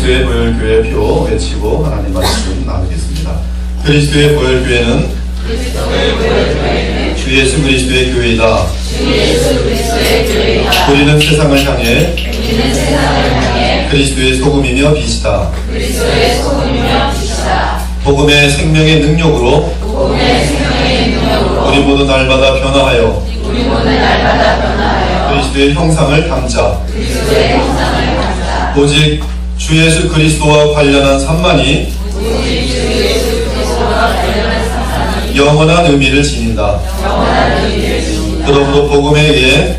그리스도의 보혈교회 표 외치고 하나님 말씀 나누겠습니다. 그리스도의 보혈교회는 주 예수 그리스도의 교회이다. 우리는 세상을 향해 그리스도의 소금이며 빛이다. 복음의 생명의 능력으로 우리 모두 날마다 변화하여 그리스도의 형상을 담자. 오직 주 예수 그리스도와 관련한 삶만이 영원한 의미를 지닌다. 그러므로 복음에 의해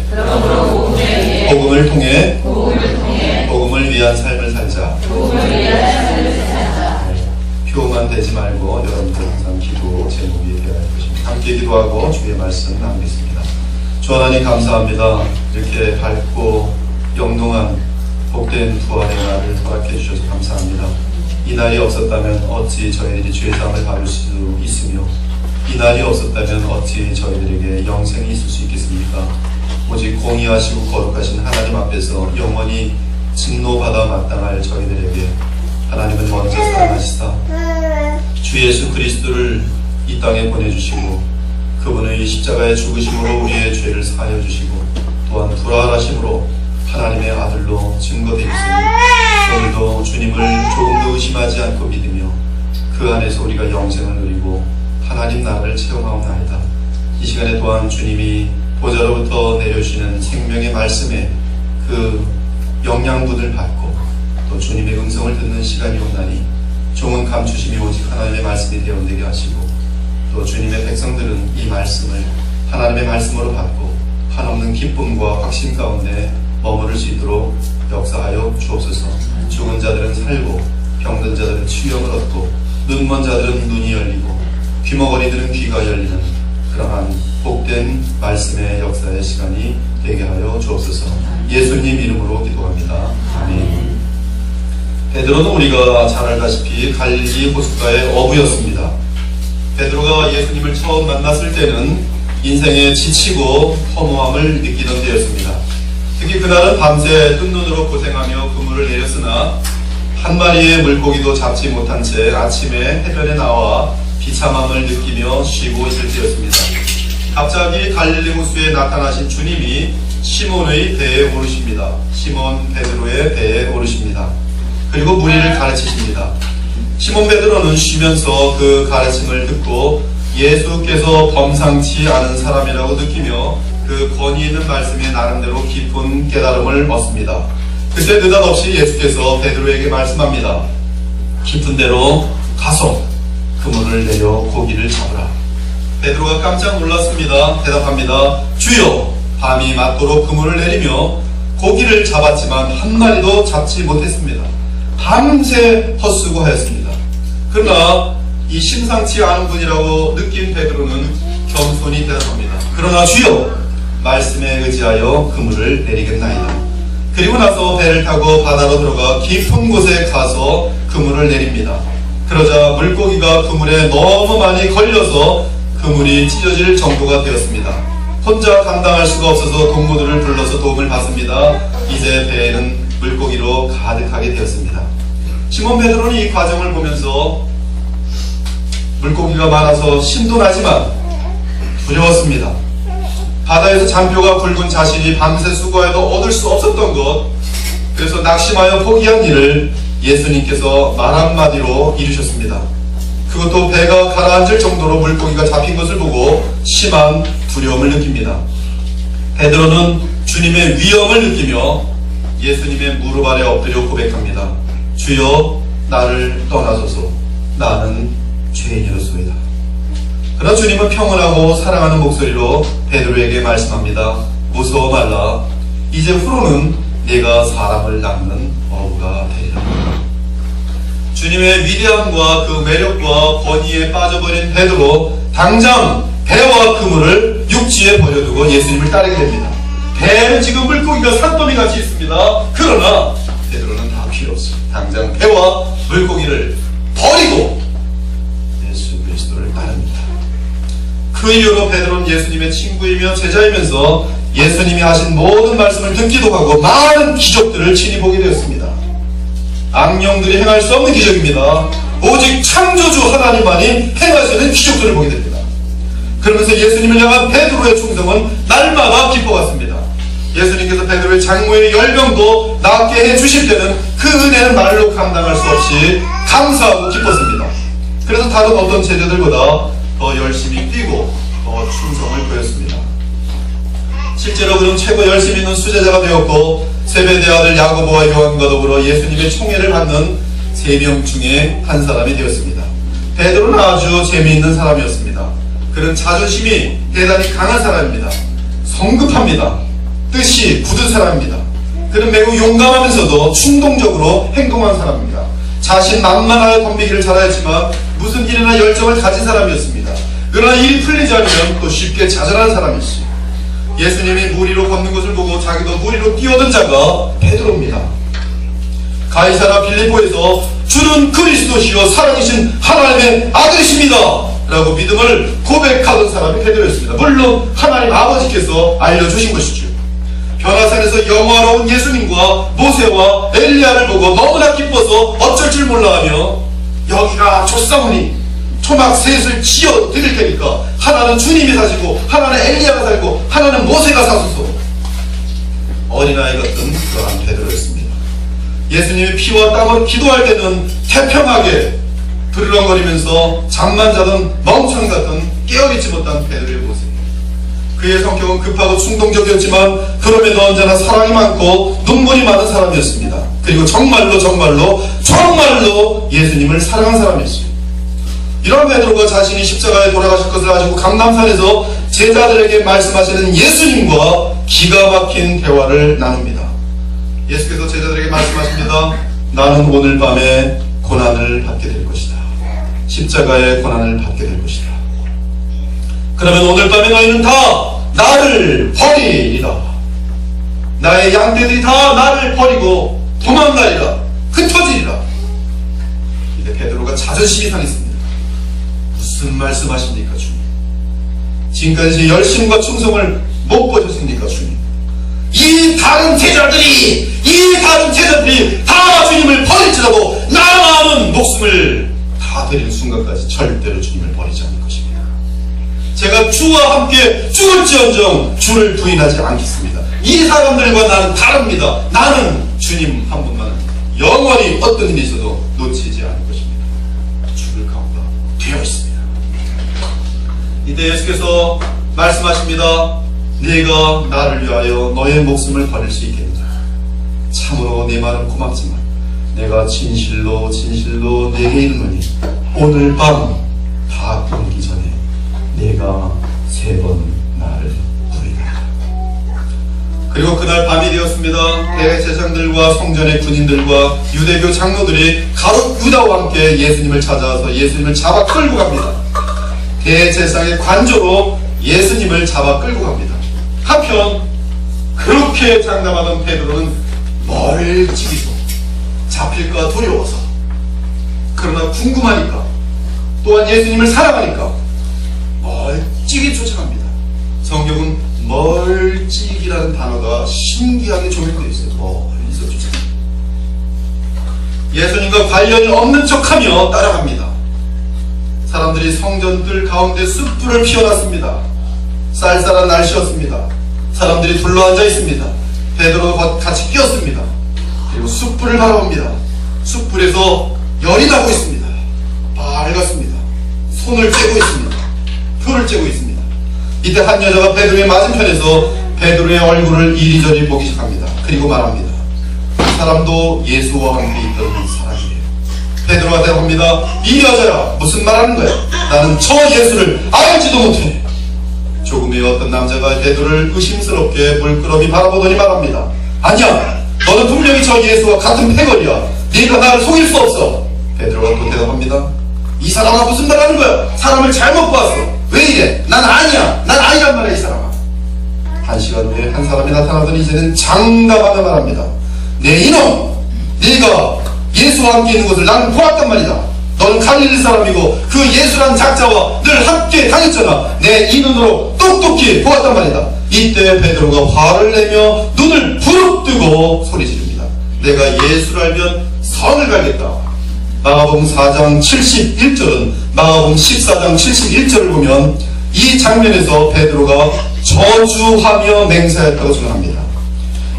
복음을 통해 복음을 위한 삶을 살자. 표만 되지 말고 여러분들 항상 기도 제목이 되어야 할 것입니다. 함께 기도하고 주의 말씀 나누겠습니다. 주 하나님 감사합니다. 이렇게 밝고 영롱한 복된 부활의 날을 허락해 주셔서 감사합니다. 이 날이 없었다면 어찌 저희들이 주의 사함을 받을 수 있으며 이 날이 없었다면 어찌 저희들에게 영생이 있을 수 있겠습니까? 오직 공의하시고 거룩하신 하나님 앞에서 영원히 진노받아 마땅할 저희들에게 하나님은 먼저 사랑하시사 주 예수 그리스도를 이 땅에 보내주시고 그분의 십자가의 죽으심으로 우리의 죄를 사하여 주시고 또한 부활하심으로 하나님의 아들로 증거되었으니 오늘도 주님을 조금 더 의심하지 않고 믿으며 그 안에서 우리가 영생을 누리고 하나님 나라를 체험하옵나이다. 이 시간에 또한 주님이 보좌로부터 내려주시는 생명의 말씀에 그 영양분을 받고 또 주님의 음성을 듣는 시간이 온다니 종은 감추심이 오직 하나님의 말씀이 되어되게 하시고 또 주님의 백성들은 이 말씀을 하나님의 말씀으로 받고 한없는 기쁨과 확신 가운데 머무를 수 있도록 역사하여 주옵소서. 죽은 자들은 살고 병든 자들은 치유함을 얻고 눈먼 자들은 눈이 열리고 귀머거리들은 귀가 열리는 그러한 복된 말씀의 역사의 시간이 되게 하여 주옵소서. 예수님 이름으로 기도합니다. 아멘. 베드로는 우리가 잘 알다시피 갈릴리 호숫가의 어부였습니다. 베드로가 예수님을 처음 만났을 때는 인생에 지치고 허무함을 느끼던 때였습니다. 특히 그날은 밤새 뜬 눈으로 고생하며 그물을 내렸으나 한 마리의 물고기도 잡지 못한 채 아침에 해변에 나와 비참함을 느끼며 쉬고 있을 때였습니다. 갑자기 갈릴리 호수에 나타나신 주님이 시몬의 배에 오르십니다. 시몬 베드로의 배에 오르십니다. 그리고 무리를 가르치십니다. 시몬 베드로는 쉬면서 그 가르침을 듣고 예수께서 범상치 않은 사람이라고 느끼며 그 권위 있는 말씀에 나름대로 깊은 깨달음을 얻습니다. 그때 느닷없이 예수께서 베드로에게 말씀합니다. 깊은 데로 가서 그물을 내려 고기를 잡으라. 베드로가 깜짝 놀랐습니다. 대답합니다. 주여, 밤이 맞도록 그물을 내리며 고기를 잡았지만 한 마리도 잡지 못했습니다. 밤새 헛수고 하였습니다. 그러나 이 심상치 않은 분이라고 느낀 베드로는 겸손히 대답합니다. 그러나 주여, 말씀에 의지하여 그물을 내리겠나이다. 그리고 나서 배를 타고 바다로 들어가 깊은 곳에 가서 그물을 내립니다. 그러자 물고기가 그물에 너무 많이 걸려서 그물이 찢어질 정도가 되었습니다. 혼자 감당할 수가 없어서 동무들을 불러서 도움을 받습니다. 이제 배에는 물고기로 가득하게 되었습니다. 시몬 베드로는 이 과정을 보면서 물고기가 많아서 신도 나지만 두려웠습니다. 바다에서 잔표가 굵은 자신이 밤새 수고해도 얻을 수 없었던 것, 그래서 낙심하여 포기한 일을 예수님께서 말 한마디로 이루셨습니다. 그것도 배가 가라앉을 정도로 물고기가 잡힌 것을 보고 심한 두려움을 느낍니다. 베드로는 주님의 위엄을 느끼며 예수님의 무릎 아래 엎드려 고백합니다. 주여, 나를 떠나소서. 나는 죄인이로소이다. 그러나 주님은 평온하고 사랑하는 목소리로 베드로에게 말씀합니다. 무서워 말라. 이제 후로는 네가 사람을 낚는 어부가 되리라. 주님의 위대함과 그 매력과 권위에 빠져버린 베드로, 당장 배와 그물을 육지에 버려두고 예수님을 따르게 됩니다. 배는 지금 물고기가 산더미 같이 있습니다. 그러나 베드로는 다 필요 없어. 당장 배와 물고기를 버리고 예수 그리스도를 따릅니다. 그 이후로 베드로는 예수님의 친구이며 제자이면서 예수님이 하신 모든 말씀을 듣기도 하고 많은 기적들을 친히 보게 되었습니다. 악령들이 행할 수 없는 기적입니다. 오직 창조주 하나님만이 행할 수 있는 기적들을 보게 됩니다. 그러면서 예수님을 향한 베드로의 충성은 날마다 기뻐갔습니다. 예수님께서 베드로의 장모의 열병도 낫게 해주실 때는 그 은혜는 말로 감당할 수 없이 감사하고 기뻤습니다. 그래서 다른 어떤 제자들보다 더 열심히 뛰고 더 충성을 보였습니다. 실제로 그는 최고 열심히 있는 수제자가 되었고 세베대의 아들 야고보와 요한과 더불어 예수님의 총애를 받는 3명 중에 한 사람이 되었습니다. 베드로는 아주 재미있는 사람이었습니다. 그는 자존심이 대단히 강한 사람입니다. 성급합니다. 뜻이 굳은 사람입니다. 그는 매우 용감하면서도 충동적으로 행동한 사람입니다. 자신 만만하여 덤비기를 잘하였지만 무슨 일이나 열정을 가진 사람이었습니다. 그러나 일이 풀리지 않으면 또 쉽게 좌절하는 사람이었습니다. 예수님이 물 위로 걷는 것을 보고 자기도 물 위로 뛰어든 자가 베드로입니다. 가이사라 빌립보에서 주는 그리스도시요 살아계신 하나님의 아들이십니다 라고 믿음을 고백하던 사람이 베드로였습니다. 물론 하나님 아버지께서 알려주신 것이죠. 변화산에서 영화로운 예수님과 모세와 엘리야를 보고 너무나 기뻐서 어쩔 줄 몰라하며 여기가 조상훈이 초막 셋을 지어 드릴 테니까 하나는 주님이 사시고 하나는 엘리야가 살고 하나는 모세가 사소서. 어린아이 같은 그러한 베드로였습니다. 예수님이 피와 땀으로 기도할 때는 태평하게 드르렁거리면서 잠만 자던 멍청 같은 깨어있지 못한 베드로의 모습. 그의 성격은 급하고 충동적이었지만 그럼에도 언제나 사랑이 많고 눈물이 많은 사람이었습니다. 그리고 정말로 예수님을 사랑한 사람이었습니다. 이런 베드로가 자신이 십자가에 돌아가실 것을 아시고 감람산에서 제자들에게 말씀하시는 예수님과 기가 막힌 대화를 나눕니다. 예수께서 제자들에게 말씀하십니다. 나는 오늘 밤에 고난을 받게 될 것이다. 십자가의 고난을 받게 될 것이다. 그러면 오늘 밤에 너희는 다 나를 버리리라. 나의 양떼들이 다 나를 버리고 도망가리라. 흩어지리라. 이때 베드로가 자존심이 상했습니다. 무슨 말씀하십니까 주님? 지금까지 열심과 충성을 못 보셨습니까 주님? 이 다른 제자들이 다 주님을 버릴지라도 나만은 목숨을 다 드리는 순간까지 절대로 주님을 버리지 않을 것입니다. 제가 주와 함께 죽을지언정 주를 부인하지 않겠습니다. 이 사람들과 나는 다릅니다. 나는 주님 한 분만 영원히 어떤 일이 있어도 놓치지 않을 것입니다. 죽을 각오가 되어 있습니다. 이때 예수께서 말씀하십니다. 네가 나를 위하여 너의 목숨을 버릴 수 있겠느냐. 참으로 내 말은 고맙지만 내가 진실로 내게 이르노니 오늘 밤 다 끊기 전에 내가 3번 나를 부리라. 그리고 그날 밤이 되었습니다. 대제사장들과 성전의 군인들과 유대교 장로들이 가롯 유다와 함께 예수님을 찾아와서 예수님을 잡아 끌고 갑니다. 대제사장의 관조로 예수님을 잡아 끌고 갑니다. 한편 그렇게 장담하던 베드로는 멀찍이서 잡힐까 두려워서, 그러나 궁금하니까, 또한 예수님을 사랑하니까 멀찍이 쫓아갑니다. 성경은 멀찍이라는 단어가 신기하게 조명되어 있어요. 멀리서 쫓아갑니다. 예수님과 관련이 없는 척하며 따라갑니다. 사람들이 성전들 가운데 숯불을 피워놨습니다. 쌀쌀한 날씨였습니다. 사람들이 둘러앉아 있습니다. 베드로가 같이 끼었습니다. 그리고 숯불을 바라봅니다. 숯불에서 열이 나고 있습니다. 밝았습니다. 손을 째고 있습니다. 표를 째고 있습니다. 이때 한 여자가 베드로의 맞은편에서 베드로의 얼굴을 이리저리 보기 시작합니다. 그리고 말합니다. 그 사람도 예수와 함께 있던 사람이에요. 베드로가 대답합니다. 이 여자야, 무슨 말하는 거야? 나는 저 예수를 알지도 못해. 조금 후에 어떤 남자가 베드로를 의심스럽게 물끄러미 바라보더니 말합니다. 아니야, 너는 분명히 저 예수와 같은 패거리야. 네가 나를 속일 수 없어. 베드로가 또 대답합니다. 이 사람아, 무슨 말하는 거야? 사람을 잘못 봤어. 왜 이래? 난 아니야. 난 아니란 말이야, 이 사람아. 1시간 후에 한 사람이 나타나더니 이제는 장담하며 말합니다. 네 이놈, 네가 예수와 함께 있는 것을 나는 보았단 말이다. 너는 갈릴리 사람이고 그 예수란 작자와 늘 함께 다녔잖아. 내 이 눈으로 똑똑히 보았단 말이다. 이때 베드로가 화를 내며 눈을 부릅뜨고 소리 지릅니다. 내가 예수를 알면 선을 갈겠다. 마가복음 4장 71절은 마가복음 14장 71절을 보면 이 장면에서 베드로가 저주하며 맹세했다고 전합니다.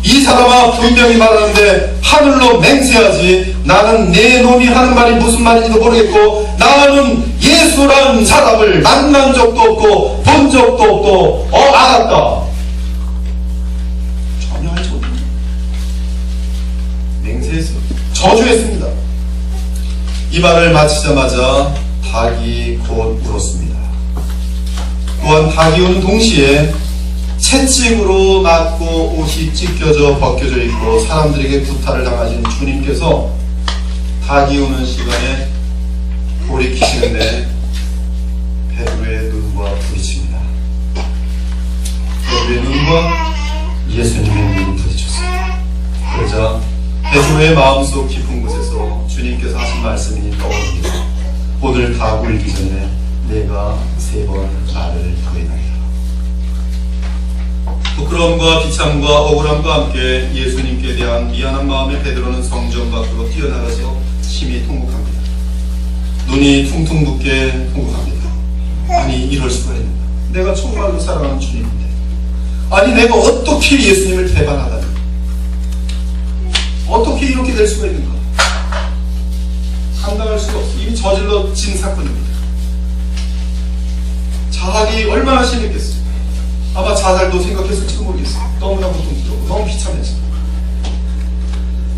이 사람아 분명히 말하는데 하늘로 맹세하지 나는 내 놈이 하는 말이 무슨 말인지도 모르겠고 나는 예수라는 사람을 만난 적도 없고 본 적도 없고 알았다. 전혀 알지 못합니다. 맹세했습니다. 저주했습니다. 이 말을 마치자마자 닭이 곧 울었습니다. 또한 닭이 우는 동시에 채찍으로 맞고 옷이 찢겨져 벗겨져 있고 사람들에게 구타를 당하신 주님께서 닭이 우는 시간에 돌이키시는데 베드로의 눈과 부딪힙니다. 베드로의 눈과 예수님의 눈이 부딪혔습니다. 그러자 베드로의 마음속 깊은 곳에서 주님께서 하신 말씀이 떠오릅니다. 오늘 닭 울기 전에 내가 3번 나를 부인하리라. 부끄러움과 비참과 억울함과 함께 예수님께 대한 미안한 마음에 베드로는 성전 밖으로 뛰어나가서 심히 통곡합니다. 눈이 퉁퉁 붓게 통곡합니다. 아니 이럴 수가 있는가. 내가 정말로 사랑하는 주님인데 아니 내가 어떻게 예수님을 배반하다니 어떻게 이렇게 될 수가 있는가. 감당할 수가 없어. 이미 저질러진 사건입니다. 자학이 얼마나 심했겠어요. 아마 자살도 생각했을지도 모르겠어요. 너무나 고통스럽고 너무 비참해서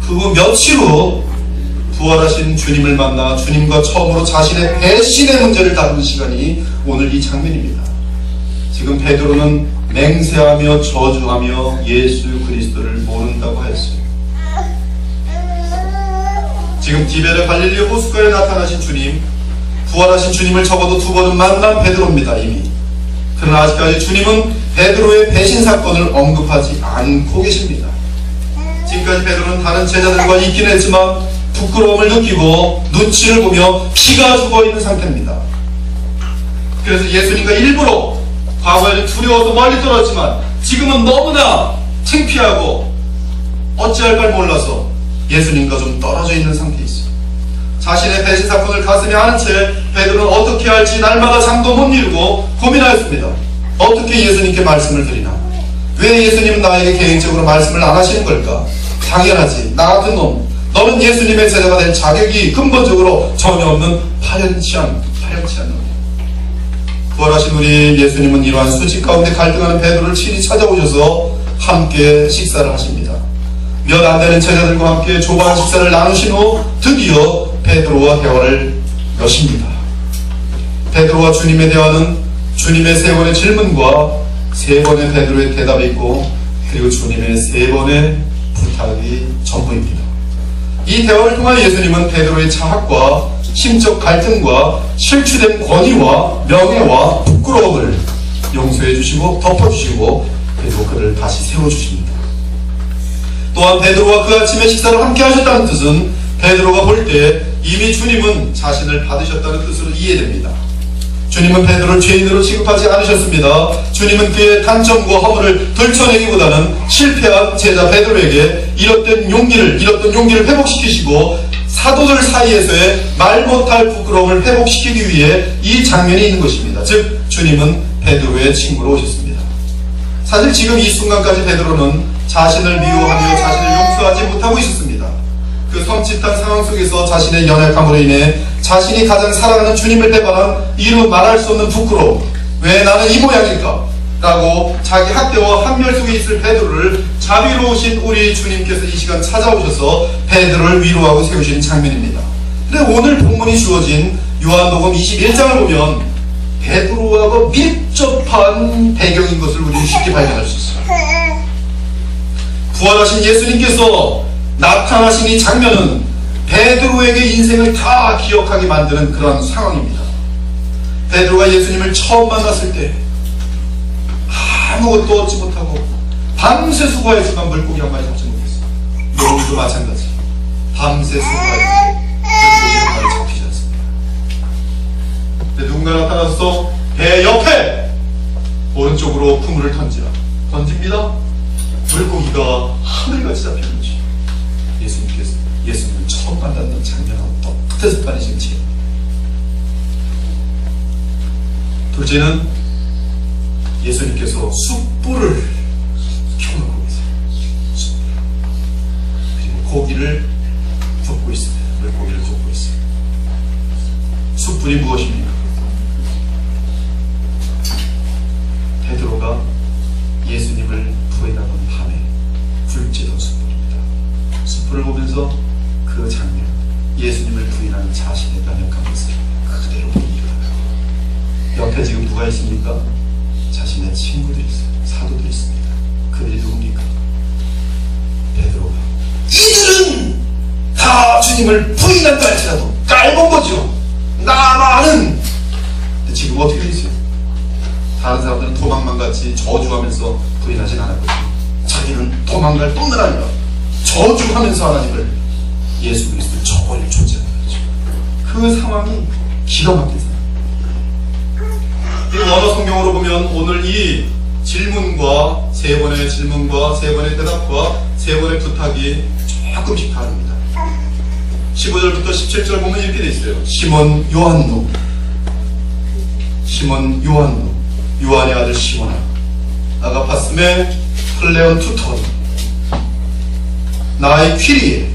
그 후 며칠 후 부활하신 주님을 만나 주님과 처음으로 자신의 배신의 문제를 다루는 시간이 오늘 이 장면입니다. 지금 베드로는 맹세하며 저주하며 예수 그리스도를 모른다고 하였어요. 지금 디베레 갈릴리 호숫가에 나타나신 주님, 부활하신 주님을 적어도 2번은 만난 베드로입니다. 이미. 그러나 아직까지 주님은 베드로의 배신 사건을 언급하지 않고 계십니다. 지금까지 베드로는 다른 제자들과 있긴 했지만 부끄러움을 느끼고 눈치를 보며 피가 죽어있는 상태입니다. 그래서 예수님과 일부러 과거에는 두려워서 멀리 떨어졌지만 지금은 너무나 창피하고 어찌할 걸 몰라서 예수님과 좀 떨어져 있는 상태에 있어요. 자신의 배신 사건을 가슴에 안은 채 베드로는 어떻게 할지 날마다 잠도 못 이루고 고민하였습니다. 어떻게 예수님께 말씀을 드리나? 왜 예수님은 나에게 개인적으로 말씀을 안 하시는 걸까? 당연하지. 나 같은 놈. 너는 예수님의 제자가 될 자격이 근본적으로 전혀 없는 파렴치 않는 놈. 부활하신 우리 예수님은 이러한 수직 가운데 갈등하는 베드로를 친히 찾아오셔서 함께 식사를 하십니다. 몇 안 되는 제자들과 함께 조반 식사를 나누신 후 드디어 베드로와 대화를 여십니다. 베드로와 주님의 대화는 주님의 3번의 질문과 3번의 베드로의 대답이 있고 그리고 주님의 3번의 부탁이 전부입니다. 이 대화를 통한 예수님은 베드로의 자학과 심적 갈등과 실추된 권위와 명예와 부끄러움을 용서해 주시고 덮어주시고 그리고 그를 다시 세워주십니다. 또한 베드로와 그 아침에 식사를 함께 하셨다는 뜻은 베드로가 볼 때 이미 주님은 자신을 받으셨다는 뜻으로 이해됩니다. 주님은 베드로를 죄인으로 취급하지 않으셨습니다. 주님은 그의 단점과 허물을 들춰내기보다는 실패한 제자 베드로에게 잃었던 용기를 회복시키시고 사도들 사이에서의 말 못할 부끄러움을 회복시키기 위해 이 장면이 있는 것입니다. 즉 주님은 베드로의 친구로 오셨습니다. 사실 지금 이 순간까지 베드로는 자신을 미워하며 자신을 용서하지 못하고 있었습니다. 그 섬찟한 상황 속에서 자신의 연약함으로 인해 자신이 가장 사랑하는 주님을 배반한 이루 말할 수 없는 부끄러움, 왜 나는 이 모양일까? 라고 자기 학대와 한멸 속에 있을 베드로를 자비로우신 우리 주님께서 이 시간 찾아오셔서 베드로를 위로하고 세우시는 장면입니다. 근데 오늘 본문이 주어진 요한복음 21장을 보면 베드로하고 밀접한 배경인 것을 우리는 쉽게 발견할 수 있어요. 부활하신 예수님께서 나타나신 이 장면은 베드로에게 인생을 다 기억하게 만드는 그런 상황입니다. 베드로가 예수님을 처음 만났을 때 아무것도 얻지 못하고 밤새 수고했지만 물고기 한 마리 잡지 못했어요. 여러분도 마찬가지. 밤새 수고했는데 물고기 한 마리 잡히지 않습니다. 근데 누군가 나타나서 배 옆에 오른쪽으로 그물을 던집니다. 물고기가 하늘같이 잡히는 거지. 예수님은 처음 속받는 장면하고 똑같은 습관이 지금 지금. 둘째는 예수님께서 숯불을 켜놓고 계세요. 숯불. 그리고 고기를 굽고 있습니다. 물고기를 굽고 있어요. 숯불이 무엇입니까? 베드로가 예수님을 부인하던 밤에 불지던 숯불입니다. 숯불을 보면서 그 장면, 예수님을 부인하는 자신의 변혁한 모습 그대로 보입니다. 옆에 지금 누가 있습니까? 자신의 친구들이 있어요. 사도들이 있습니다. 그들이 누굽니까? 베드로가 이들은 다 주님을 부인한다 할지라도 깔본 거죠. 나만은. 근데 지금 어떻게 되세요? 다른 사람들은 도망만 같이 저주하면서 부인하진 않았거든요. 자기는 도망갈 뿐만 아니라 저주하면서 하나님을, 예수 그리스도를 저버릴 존재라는 거죠. 그 상황이 기가 막힌 상황. 이 원어 성경으로 보면 오늘 이 질문과 세 번의 질문과 세 번의 대답과 세 번의 부탁이 조금씩 다릅니다. 15절부터 17절 보면 이렇게 돼 있어요. 시몬 요한노, 시몬 요한노, 요한의 아들 시몬아, 아가파스메 플레온 투톤, 나의 퀴리에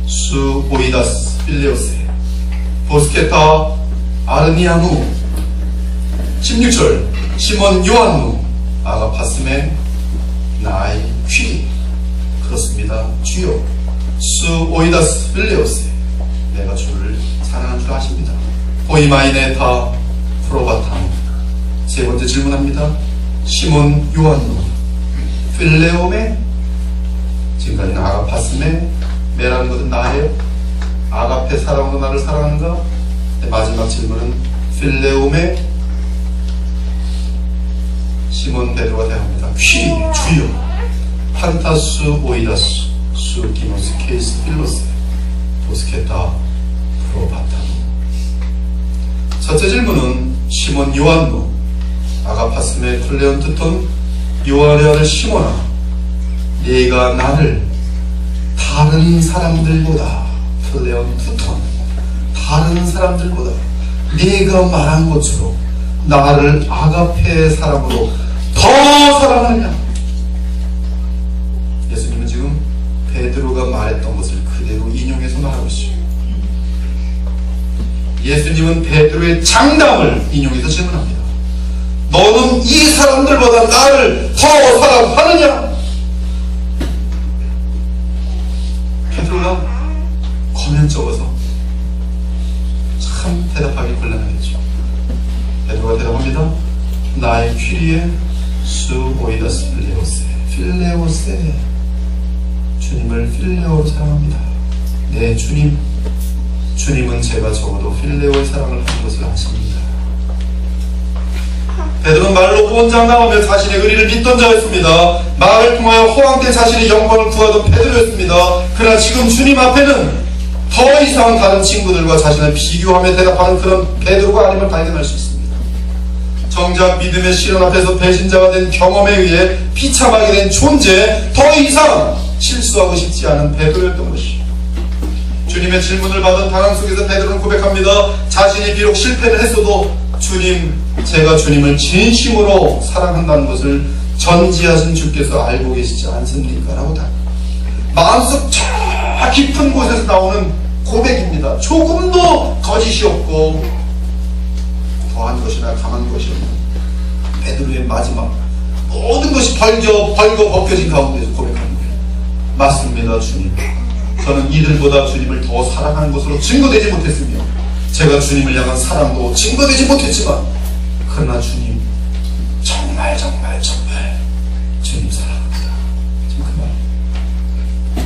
수 오이다스 빌레오세, 보스케타 아르니아누. 16절 시몬 요한누, 아가파스메 나의 퀴리. 그렇습니다. 주여, 수 오이다스 빌레오세, 내가 주를 사랑한 줄 아십니다. 보이마이네타 프로바탐. 세 번째 질문합니다. 시몬 요한누, 필레오메. 지금까지는 아가파스메, 메라는 것은 나예요. 아가페 사랑으로 나를 사랑하는가? 마지막 질문은 필레오메. 시몬 베드로가 대합니다. 퀴리, 주여, 판타스 오이다스 수 기노스 케이스 필로세 보스케타 프로바타. 첫째 질문은 시몬 요한노, 아가파스메 플레온 투톤, 요한의 아들 시몬아, 네가 나를 다른 사람들보다, 플레온 투톤, 다른 사람들보다 네가 말한 것처럼 나를 아가페의 사람으로 더 사랑하느냐? 예수님은 지금 베드로가 말했던 것을 그대로 인용해서 말하고 있어요. 예수님은 베드로의 장담을 인용해서 질문합니다. 너는 이 사람들보다 나를 더 사랑하느냐? 베드로가 거면 적어서 참 대답하기 곤란하겠죠. 베드로가 대답합니다. 나의 퀴리에 수 오이다스 필레오세, 필레오세, 주님을 필레오로 사랑합니다. 네, 주님, 주님은 제가 적어도 필레오의 사랑을 한 것을 아십니다. 베드로는 말로 호언장담하며 자신의 의리를 믿던 자였습니다. 말을 통하여 호황 때 자신의 영광을 구하던 베드로였습니다. 그러나 지금 주님 앞에는 더 이상 다른 친구들과 자신을 비교하며 대답하는 그런 베드로가 아님을 발견할 수 있습니다. 정작 믿음의 시련 앞에서 배신자가 된 경험에 의해 비참하게 된 존재, 더 이상 실수하고 싶지 않은 베드로였던 것이죠. 주님의 질문을 받은 당황 속에서 베드로는 고백합니다. 자신이 비록 실패를 했어도 주님, 제가 주님을 진심으로 사랑한다는 것을 전지하신 주께서 알고 계시지 않습니까? 라고 다 마음속 저 깊은 곳에서 나오는 고백입니다. 조금도 거짓이 없고 더한 것이나 강한 것이 없는 베드로의 마지막 모든 것이 벌거 벗겨진 가운데서 고백하는 거예요. 맞습니다, 주님. 저는 이들보다 주님을 더 사랑하는 것으로 증거되지 못했으며 제가 주님을 향한 사랑도 증거되지 못했지만 그러나 주님, 정말 주님 사랑합니다. 지금 그 말.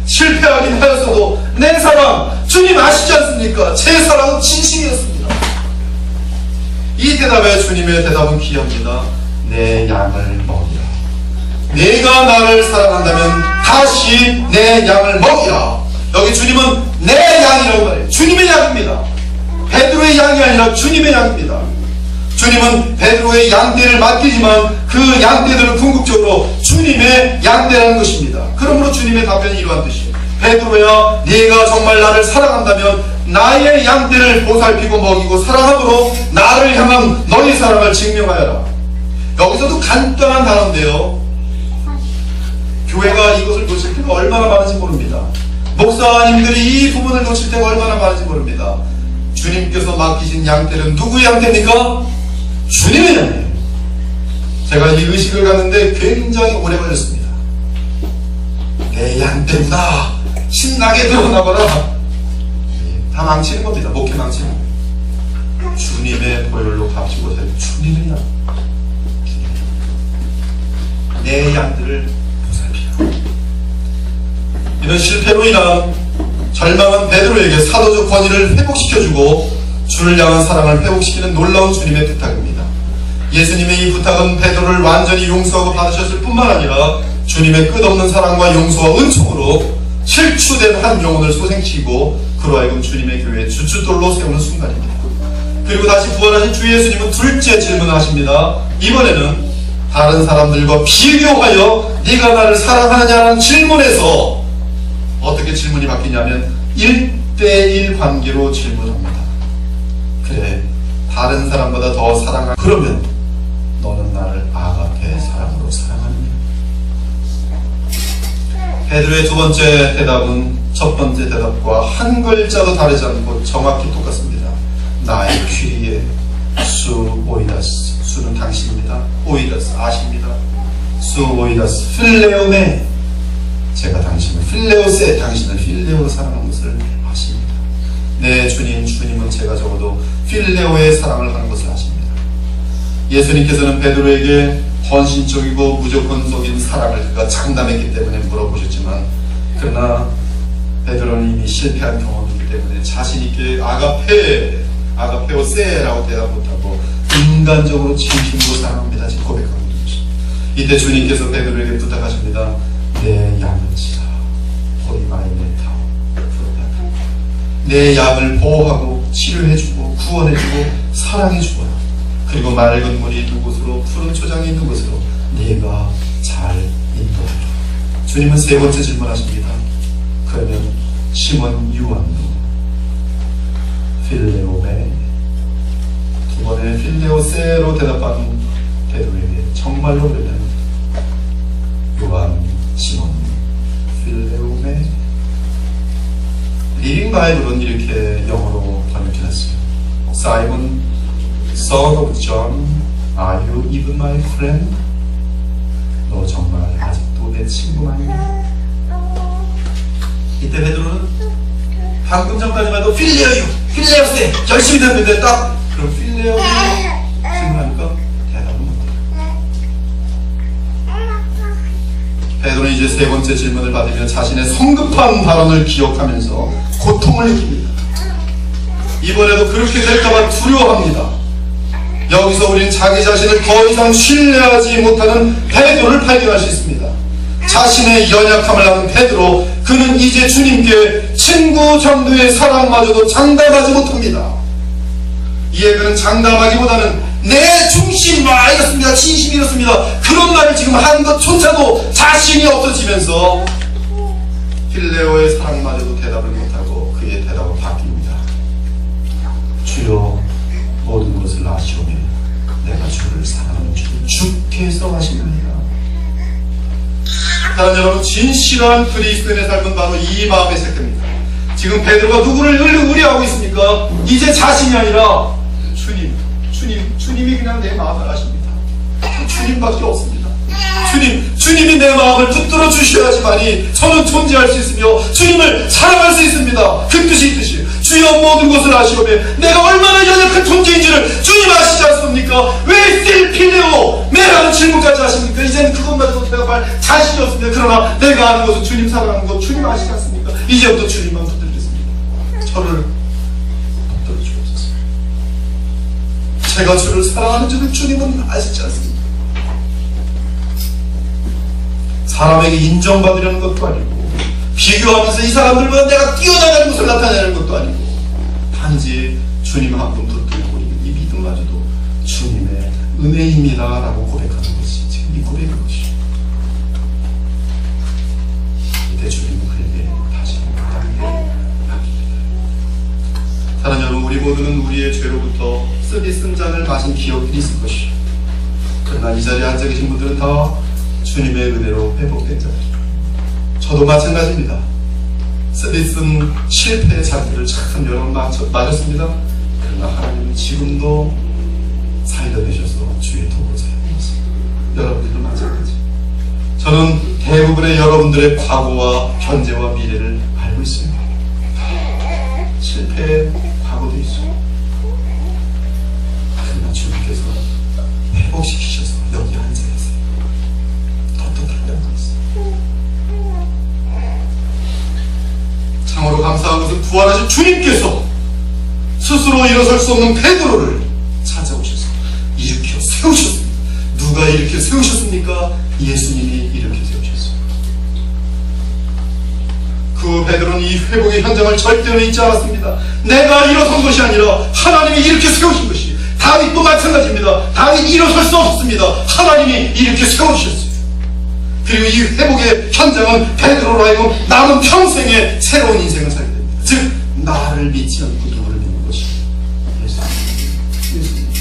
실패하긴 하였어도 내 사랑 주님 아시지 않습니까? 제 사랑은 진심이었습니다. 이 대답에 주님의 대답은 귀합니다. 내 양을 먹이라. 내가 나를 사랑한다면 다시 내 양을 먹이라. 여기 주님은 내 양이라고 말해요. 주님의 양입니다. 베드로의 양이 아니라 주님의 양입니다. 주님은 베드로의 양떼를 맡기지만 그 양떼들은 궁극적으로 주님의 양떼라는 것입니다. 그러므로 주님의 답변이 이러한 뜻이에요. 베드로야, 네가 정말 나를 사랑한다면 나의 양떼를 보살피고 먹이고 사랑함으로 나를 향한 너의 사랑을 증명하여라. 여기서도 간단한 단어인데요, 교회가 이것을 놓칠 때가 얼마나 많은지 모릅니다. 목사님들이 이 부분을 놓칠 때가 얼마나 많은지 모릅니다. 주님께서 맡기신 양떼는 누구의 양떼입니까? 주님의 양떼예요. 제가 이 의식을 갖는데 굉장히 오래 걸렸습니다. 내 양떼구나, 신나게 드러나거나 다 망치는 겁니다. 목회 망치는 거예요. 주님의 보혈로 값지고 살 주님의 양, 내 양들을 보살피라. 이런 실패로 인한 절망한 베드로에게 사도적 권위를 회복시켜주고 주를 향한 사랑을 회복시키는 놀라운 주님의 부탁입니다. 예수님의 이 부탁은 베드로를 완전히 용서하고 받으셨을 뿐만 아니라 주님의 끝없는 사랑과 용서와 은총으로 실추된 한 영혼을 소생시키고 그로 하여금 주님의 교회의 주춧돌로 세우는 순간입니다. 그리고 다시 부활하신 주 예수님은 둘째 질문을 하십니다. 이번에는 다른 사람들과 비교하여 네가 나를 사랑하느냐는 질문에서 어떻게 질문이 바뀌냐면 1대1 관계로 질문합니다. 그래, 다른 사람보다 더 사랑하, 그러면 너는 나를 아가페 사랑으로 사랑하느냐? 베드로의 두 번째 대답은 첫 번째 대답과 한 글자도 다르지 않고 정확히 똑같습니다. 나의 귀리에 수 오이다스, 수는 당신입니다. 오이다스, 아십니다. 수 오이다스 필레오메, 제가 당신을 필레오세, 당신을 필레오로 사랑하는 것을 아십니다. 네, 주님은 제가 적어도 필레오의 사랑을 하는 것을 아십니다. 예수님께서는 베드로에게 헌신적이고 무조건적인 사랑을 그가 장담했기 때문에 물어보셨지만, 그러나 베드로는 이미 실패한 경험이기 때문에 자신있게 아가페오세라고 대답 못하고 인간적으로 진심으로 사랑합니다 지금 고백하고 있는 것입니다. 이때 주님께서 베드로에게 부탁하십니다. 내 양을 치라. 호리마이네타오. 내 양을 보호하고 치료해주고 구원해주고 사랑해주고, 그리고 맑은 물이 있는 곳으로, 푸른 초장이 있는 곳으로 네가 잘 인도하라. 주님은 세 번째 질문하십니다. 그러면 시몬 유한도 필레오메, 두 번의 필레오세로 대답하는 베드로에게 정말로 그러면 요한 시몬 필레오메. 리빙 바이블은 이렇게 영어로 번역해놨어요. Simon, son of John, are you even my friend? 너 정말 아직도 내 친구 아니냐? 이때 베드로는 방금 전까지만 해도 필레오유, 필레오세 열심히 됐는데 딱 그럼 필레오유 질문하니까 대답은 못해요. 베드로는 이제 세 번째 질문을 받으며 자신의 성급한 발언을 기억하면서 고통을 느낍니다. 이번에도 그렇게 될까봐 두려워합니다. 여기서 우리는 자기 자신을 더 이상 신뢰하지 못하는 베드로를 발견할 수 있습니다. 자신의 연약함을 아는 베드로, 그는 이제 주님께 친구 정도의 사랑마저도 장담하지 못합니다. 이에 그는 장담하기보다는 내 중심, 이렇습니다, 진심이 이렇습니다, 그런 말을 지금 하는 것조차도 자신이 없어지면서 필레오의 사랑마저도 대답을 못하고 그의 대답은 바뀝니다. 주여, 모든 것을 아시오니 내가 주를 사랑하는 주께서 하십니다. 다른 여러분, 진실한 그리스도인의 삶은 바로 이 마음의 색입니다. 지금 베드로가 누구를 의뢰하고 있습니까? 이제 자신이 아니라 주님이 그냥 내 마음을 아십니다. 주님밖에 없습니다. 주님이 내 마음을 붙들어 주셔야지만이 저는 존재할 수 있으며 주님을 사랑할 수 있습니다. 그 뜻이 있듯이 주여 모든 것을 아시오매 내가 얼마나 연약한 존재인지를 주님 아시지 않습니까? 왜 still 필레오 매라는 질문까지 하십니까? 이제는 그것마저도 대답할 자신이 없습니다. 그러나 내가 아는 것은 주님 사랑하는 것 주님 아시지 않습니까? 이제부터 주님만 붙들겠습니다. 저를 붙들어 주옵소서. 제가 주를 사랑하는 줄을 주님은 아시지 않습니까? 사람에게 인정받으려는 것도 아니고 비교하면서 이 사람들보다 내가 뛰어나가는 것을 나타내는 것도 아니고 단지 주님 한 분 붙들고 있는 이 믿음마저도 주님의 은혜입니다 라고 고백하는 것이 지금 이 고백인 것이죠. 이때 주님은 그에게 다시 우리 모두는 우리의 죄로부터 쓰디 쓴 잔을 마신 기억들이 있을 것이요. 그러나 이 자리에 앉아 계신 분들은 다 주님의 은혜로 회복된 자들. 저도 마찬가지입니다. 쓰디 쓴 실패의 잔들을 참 여러 번 맞았습니다. 그러나 하나님은 지금도 살려내셔서 주의 도구자입니다. 여러분들도 마찬가지. 저는 대부분의 여러분들의 과거와 현재와 미래를 알고 있습니다. 실패의 과거도 있어요. 그러나 주님께서 회복시키셔서 여기 앉아계세요. 떳떳하게 앉아있어요. 참으로 감사한 것은 부활하신 주님께서 스스로 일어설 수 없는 베드로를 찾아오셔서 일으켜 세우셨습니다. 누가 일으켜 세우셨습니까? 예수님이 일으켜 세우셨습니다. 그 베드로는 이 회복의 현장을 절대로 잊지 않았습니다. 내가 일어선 것이 아니라 하나님이 일으켜 세우신 것이. 다윗도 마찬가지입니다. 다윗 일어설 수 없었습니다. 하나님이 일으켜 세우셨어요. 그리고 이 회복의 현장은 베드로로 하여금 남은 평생에 새로운 인생을 살게 됩니다. 즉 나를 믿지 않고 누구를 믿는 것이 예수님.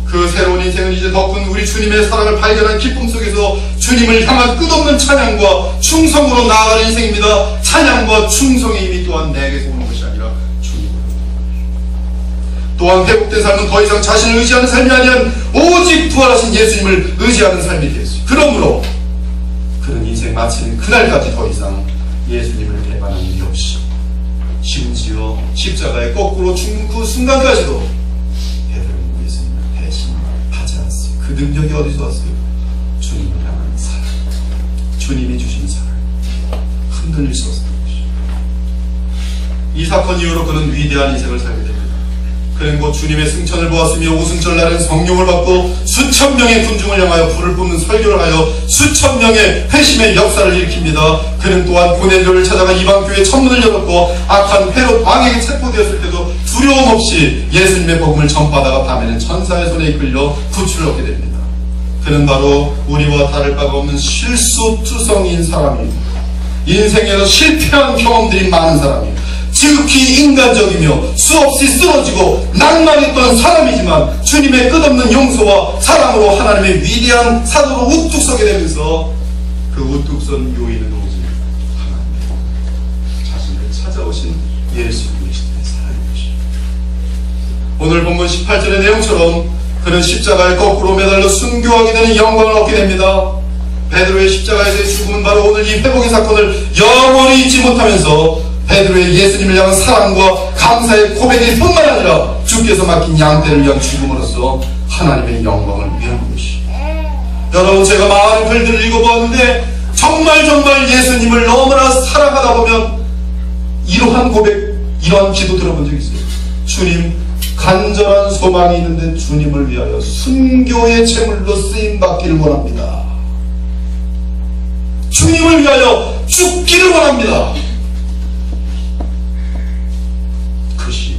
그 새로운 인생은 이제 더 큰 우리 주님의 사랑을 발견한 기쁨 속에서 주님을 향한 끝없는 찬양과 충성으로 나아가는 인생입니다. 찬양과 충성의 힘이 또한 내게서 오는 것이 아니라 주님으로. 또한 회복된 삶은 더 이상 자신을 의지하는 삶이 아니라 오직 부활하신 예수님을 의지하는 삶이 되었어요. 그러므로 그런 인생 마치는 그날까지 더 이상 예수님을 배반하는 일이 없이 심지어 십자가에 거꾸로 죽는 그 순간까지도 그 능력이 어디서 왔어요? 주님을 향한 사랑, 주님이 주신 사랑, 흔들릴 수 없었던 것이죠. 이 사건 이후로 그는 위대한 인생을 살게 됩니다. 그는 곧 주님의 승천을 보았으며 오승절 날은 성령을 받고 수천 명의 군중을 향하여 불을 뿜는 설교를 하여 수천 명의 회심의 역사를 일으킵니다. 그는 또한 고넬료를 찾아가 이방교회 천문을 열었고 악한 헤롯 왕에게 체포되었을 때도 두려움 없이 예수님의 복음을 전파하다가 밤에는 천사의 손에 이끌려 구출을 얻게 됩니다. 그는 바로 우리와 다를 바가 없는 실수투성인 사람입니다. 인생에서 실패한 경험들이 많은 사람이에요. 지극히 인간적이며 수없이 쓰러지고 낭만했던 사람이지만 주님의 끝없는 용서와 사랑으로 하나님의 위대한 사도로 우뚝 서게 되면서 그 우뚝 선 요인은 오직 하나님 자신을 찾아오신 예수 그리스도의 사랑인 것입니다. 오늘 본문 18절의 내용처럼 그는 십자가에 거꾸로 매달려 순교하게 되는 영광을 얻게 됩니다. 베드로의 십자가에서의 죽음은 바로 오늘 이 회복의 사건을 영원히 잊지 못하면서 베드로의 예수님을 향한 사랑과 감사의 고백일 뿐만 아니라 주께서 맡긴 양떼를 위한 죽음으로써 하나님의 영광을 위한 것이. 여러분, 제가 많은 글들을 읽어보았는데 정말 예수님을 너무나 사랑하다 보면 이러한 고백, 이러한 기도 들어본 적 있어요. 주님, 간절한 소망이 있는데 주님을 위하여 순교의 제물로 쓰임받기를 원합니다. 주님을 위하여 죽기를 원합니다. 그것이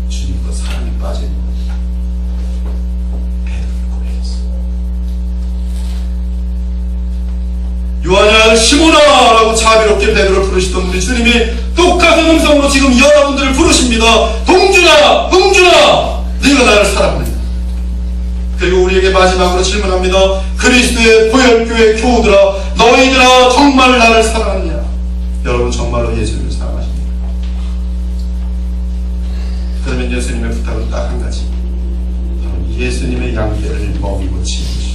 주님과 사랑에 빠진 베드로의 고백이었어요. 요한의 아들 시몬아라고 자비롭게 베드로를 부르시던 우리 주님이 똑같은 음성으로 지금 여러분들을 부르십니다. 동준아, 동준아, 네가 나를 사랑하느냐. 그리고 우리에게 마지막으로 질문합니다. 그리스도의 보혈교회 교우들아, 너희들아 정말 나를 사랑하느냐. 여러분 정말로 예수님을 사랑하십니까? 그러면 예수님의 부탁은 딱 한 가지, 바로 예수님의 양떼를 먹이고 치는 것입니다.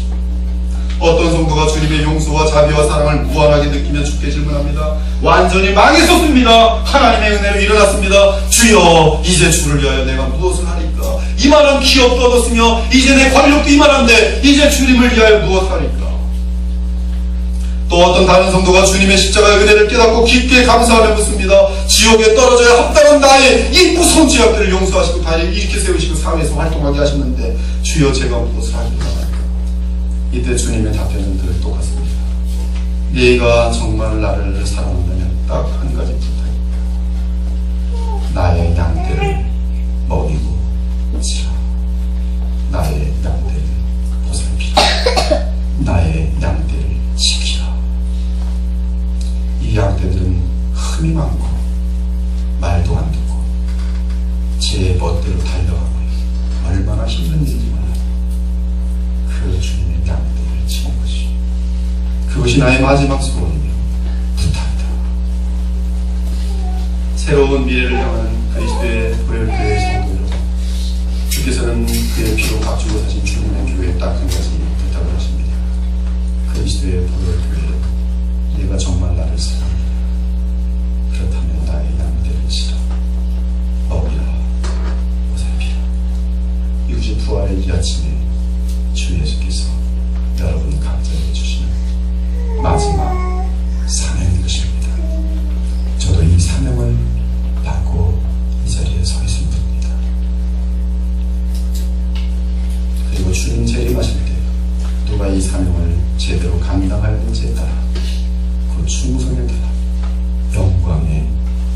어떤 성도가 주님의 용서와 자비와 사랑을 무한하게 느끼며 주께 질문합니다. 완전히 망했었습니다. 하나님의 은혜로 일어났습니다. 주여, 이제 주를 위하여 내가 무엇을 하리까? 이만한 기업도 얻었으며 이제 내 권력도 이만한데 이제 주님을 위하여 무엇을 하리까? 또 어떤 다른 성도가 주님의 십자가의 은혜를 깨닫고 깊게 감사하며 묻습니다. 지옥에 떨어져야 합당한 나의 이 무서운 죄악들을 용서하시고 다시 일으켜 세우시고 사회에서 활동하게 하셨는데 주여, 제가 무엇을 하리까? 이때 주님의 답변은 늘 똑같습니다. 네가 정말 나를 사랑한다면 딱 한 가지 부탁입니다. 나의 양떼를 먹이고 치라. 나의 양떼를 보살피라. 나의 양떼를 지키라. 이 양떼들은 흠이 많고 말도 안 듣고 제 멋대로 달려가고 얼마나 힘든 일인지 몰라요. 그 주님의 양떼를 치는 것이, 그것이 나의 마지막 소원이며 부탁이다. 새로운 미래를 향한 그리스도의 보혈교회의 성도 여러분, 주께서는 그의 피로 값주고 사신 주님의 교회에 딱 한 가지 부탁을 하십니다. 그리스도의 보혈교회, 네가 정말 나를 사랑해. 그렇다면 나의 양떼를 치라. 먹이라, 보살피라. 이것이 부활의 이 아침에 주 예수께서 여러분 각자에게 주시는 마지막 사명인 것입니다. 저도 이 사명을 받고 이 자리에 서 있습니다. 그리고 주님 재림하실 때 누가 이 사명을 제대로 감당하였는지에 따라 그 충성에 따라 영광의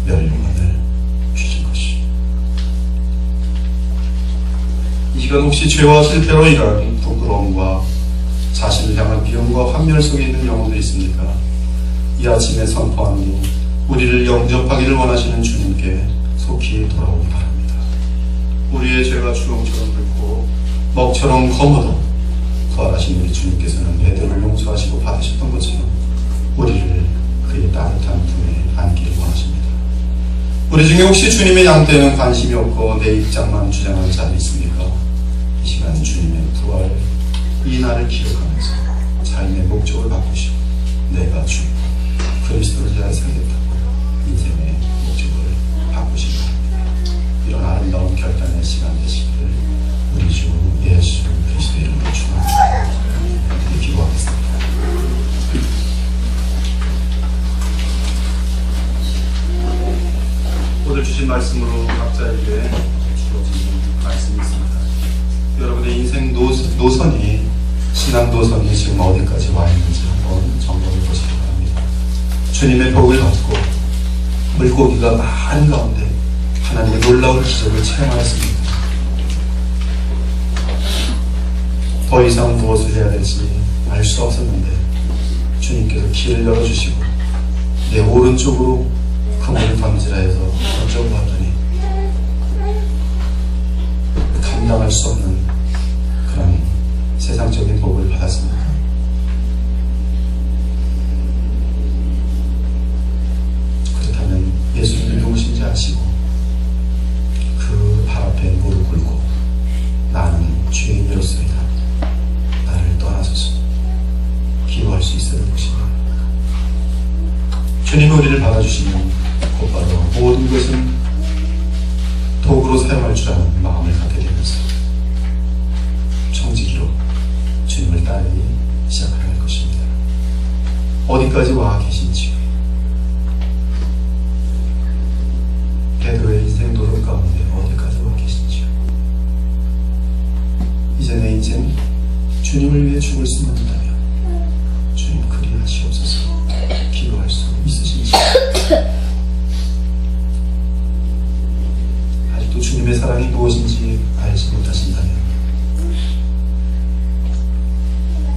멸류관을 주실 것이, 이건 혹시 죄와 실패로 인한 부끄러움과 자신을 향한 미움과 환멸 속에 있는 영혼들이 있습니까? 이 아침에 선포하니 우리를 영접하기를 원하시는 주님께 속히 돌아오기 바랍니다. 우리의 죄가 주홍처럼 붉고 먹처럼 검어도 부활하신 우리 주님께서는 베드로를 용서하시고 받으셨던 것처럼 우리를 그의 따뜻한 품에 안기를 원하십니다. 우리 중에 혹시 주님의 양떼에는 관심이 없고 내 입장만 주장하는 자들이 있습니까? 이 시간 주님의 부활, 이 날을 기억하면서 삶의 목적을 바꾸시고 내가 주 그리스도를 위하여 살겠다고 인생의 목적을 바꾸시기 바랍니다. 이런 아름다운 결단의 시간 되시기를 우리 주 예수 그리스도의 이름으로 축원합니다. 기도하겠습니다. 오늘 주신 말씀으로 각자에게 주어진 말씀이 있습니다. 여러분의 인생 노선이, 신앙 노선이 지금 어디까지 와 있는지 한번 점검해 보시기 바랍니다. 주님의 복을 받고 물고기가 많은 가운데 하나님의 놀라운 기적을 체험하였습니다. 더 이상 무엇을 해야 될지 알 수 없었는데 주님께서 길을 열어주시고 내 오른쪽으로 그물을 던지라 해서 던져보았더니 감당할 수 없는 그런 세상적인 복을 받았습니다. 그렇다면 예수님이 누구신지 아시고 그 발 앞에 무릎 꿇고 나는 죄인으로서이다, 나를 떠나소서 기도할 수 있어야 할 것입니다. 주님이 우리를 받아주시면 곧바로 모든 것은 도구로 사용할 줄 아는 마음을 갖게 되면서 청지기로 주님을 따르기 시작하게 할 것입니다. 어디까지 와 계신지요? 베드로의 인생 도전 가운데 어디까지 와 계신지요? 이제 내 인생 주님을 위해 죽을 수만 있다면 주님 그리하시옵소서 기도할 수 있으신지, 아직도 주님의 사랑이 무엇인지 알지 못하신다면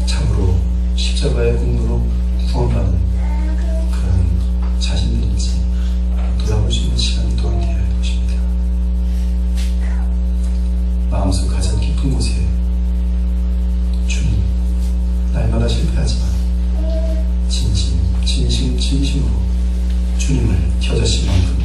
참으로 십자가의 공로로 구원받은 그런 자신들인지 돌아볼 수 있는 시간이 또한 되어야 할 것입니다. 마음속 가장 깊은 곳에 주님, 날마다 실패하지만 진심으로 주님을 겨자씨만큼